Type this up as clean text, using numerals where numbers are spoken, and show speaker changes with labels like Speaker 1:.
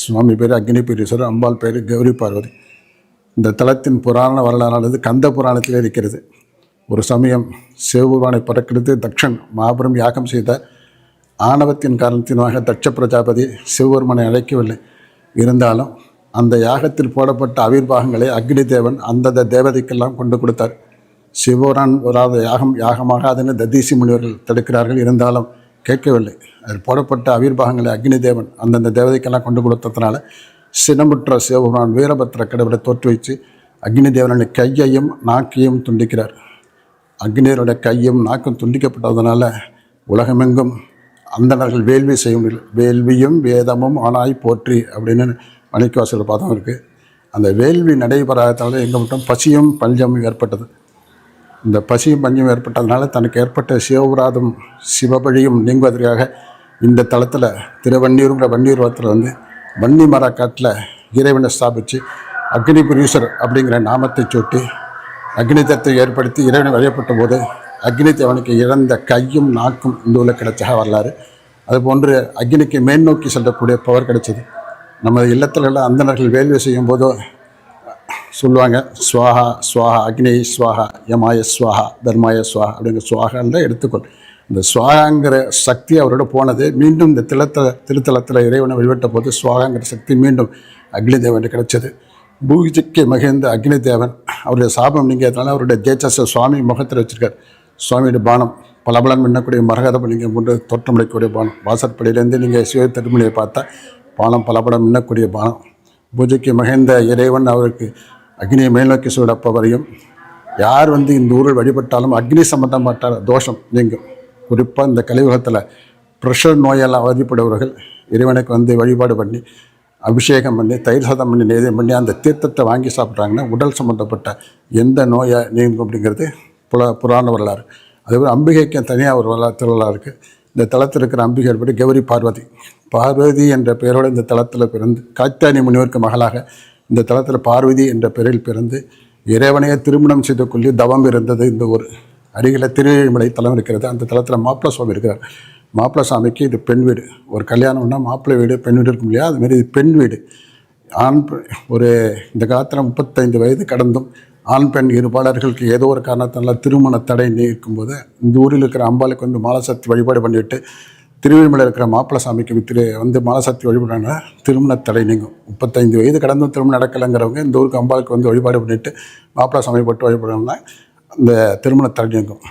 Speaker 1: சுவாமி பேர் அக்னிபுரீஸ்வரர், அம்பாள் பேர் கௌரி பார்வதி. இந்த தலத்தின் புராண வரலாறானது கந்த புராணத்தில் இருக்கிறது. ஒரு சமயம் சிவபெருமானை பறக்கிறது தக்ஷன் மாபெரும் யாகம் செய்த ஆணவத்தின் காரணத்தினாக தட்ச பிரஜாபதி சிவபெருமானை அழைக்கவில்லை. இருந்தாலும் அந்த யாகத்தில் போடப்பட்ட அவிர்வாகங்களை அக்னி தேவன் அந்தந்த தேவதைக்கெல்லாம் கொண்டு கொடுத்தார். சிவபெருமான் வராத யாகமாகாதுன்னு ததீசி முனிவர்கள் தடுக்கிறார்கள். இருந்தாலும் கேட்கவில்லை. அதில் போடப்பட்ட அவிர்வாகங்களை அக்னி தேவன் அந்தந்த தேவதைக்கெல்லாம் கொண்டு கொடுத்ததுனால சினமுற்ற சிவபெருமான் வீரபத்திர கடவுளை தோற்று வைத்து அக்னி தேவனுடைய கையையும் நாக்கையும் துண்டிக்கிறார். அக்னியருடைய கையும் நாக்கும் துண்டிக்கப்பட்டதுனால உலகமெங்கும் அந்தணர்கள் வேள்வி செய்ய முடியல. வேள்வியும் வேதமும் ஆனாய் போற்றி அப்படின்னு மணிக்கவாசல் பாதம் இருக்குது. அந்த வேள்வி நடைபெறாததால் எங்கே மட்டும் பசியும் பஞ்சமும் ஏற்பட்டது. இந்த பசியும் பஞ்சமும் ஏற்பட்டதுனால தனக்கு ஏற்பட்ட சிவபுராதம் சிவபழியும் நீங்குவதற்காக இந்த தளத்தில் திருவண்ணீருங்கிற வன்னீர்வத்தில் வன்னி மரக்காட்டில் இறைவனை ஸ்தாபித்து அக்னிபுரீஸ்வரர் அப்படிங்கிற நாமத்தை சுட்டி அக்னிதத்தை ஏற்படுத்தி இறைவனை வழிபட்ட போது அக்னி தேவனுக்கு இழந்த கையும் நாக்கும் இந்த ஊரில் கிடைச்சா வரலாறு. அதுபோன்று அக்னிக்கு மேல் நோக்கி செல்லக்கூடிய பவர் கிடைச்சது. நம்ம இல்லத்திலெல்லாம் அந்தணர்கள் வேள்வி செய்யும் போதோ சொல்லுவாங்க, ஸ்வாஹா ஸ்வாஹா அக்னி ஸ்வாஹா யமாய ஸ்வாஹா தர்மாய ஸ்வாஹா அப்படிங்கிற ஸ்வாகான்ற எடுத்துக்கொள். இந்த ஸ்வாகாங்கிற சக்தி அவரோட போனது மீண்டும் இந்த திருத்தலத்தில் இறைவனை வழிபட்ட போது ஸ்வாகாங்கிற சக்தி மீண்டும் அக்னி தேவன் கிடைச்சது. பூஜைக்கு மகிழ்ந்த அக்னி தேவன் அவருடைய சாபம் நீங்கிறதுனால அவருடைய தேஜஸை சுவாமி முகத்தில் வச்சுருக்கார். சுவாமியோட பானம் பலபலன் மின்னக்கூடிய மரகத லிங்கம் கொண்டு தோற்றமளிக்கக்கூடிய பானம். வாசற்படியிலேருந்து நீங்கள் சிவ திருமணியை பார்த்தா பானம் பலபலம் மின்னக்கூடிய பானம். பூஜைக்கு மகிழ்ந்த இறைவன் அவருக்கு அக்னியை மேல்நோக்கி சூடப்பவரையும் யார் இந்த ஊரில் வழிபட்டாலும் அக்னி சம்பந்தப்பட்ட தோஷம் நீங்கும். குறிப்பாக இந்த கலியுகத்தில் ப்ரெஷர் நோயால் அவதிப்படுபவர்கள் இறைவனுக்கு வழிபாடு பண்ணி அபிஷேகம் பண்ணி தயிர் சாதம் பண்ணி நெய்தம் பண்ணி அந்த தீர்த்தத்தை வாங்கி சாப்பிட்றாங்கன்னா உடல் சம்மந்தப்பட்ட எந்த நோயை நீங்கும் அப்படிங்கிறது புராண வரலாறு. அதுபோல் அம்பிகைக்கு தனியாக ஒரு திருவிழா இருக்குது. இந்த தலத்தில் இருக்கிற அம்பிகை படி கௌரி பார்வதி. பார்வதி என்ற பெயரோடு இந்த தலத்தில் பிறந்து காத்தாணி முனிவருக்கு மகளாக இந்த தலத்தில் பார்வதி என்ற பெயரில் பிறந்து இறைவனையை திருமணம் செய்து கொள்ளி தவம் இருந்தது. இந்த ஒரு அருகில் திருவேழிமலை தலம் இருக்கிறது. அந்த தலத்தில் மாப்பிள்ளை சுவாமி இருக்கிறார். மாப்பிள்ளை சாமிக்கு இது பெண் வீடு. ஒரு கல்யாணம்னா மாப்பிள்ளை வீடு பெண் வீடு இருக்கும் இல்லையா, அதுமாரி இது பெண் வீடு. ஒரு இந்த காலத்தில் 35 வயது கடந்தும் ஆண் பெண் இருபாளர்களுக்கு ஏதோ ஒரு காரணத்தினால திருமண தடை இருக்கும்போது இந்த ஊரில் இருக்கிற அம்பாளுக்கு மாலசக்தி வழிபாடு பண்ணிவிட்டு திருவேழிமலை இருக்கிற மாப்பிள்ளை சாமிக்கு மாலசக்தி வழிபடுறாங்கன்னா திருமண தடை நீங்கும். 35 வயது கடந்தும் திருமணம் நடக்கலைங்கிறவங்க இந்த ஊருக்கு அம்பாளுக்கு வழிபாடு பண்ணிவிட்டு மாப்பிள்ளை சாமி போட்டு வழிபடுறாங்கன்னா இந்த திருமண தடை நீங்கும்.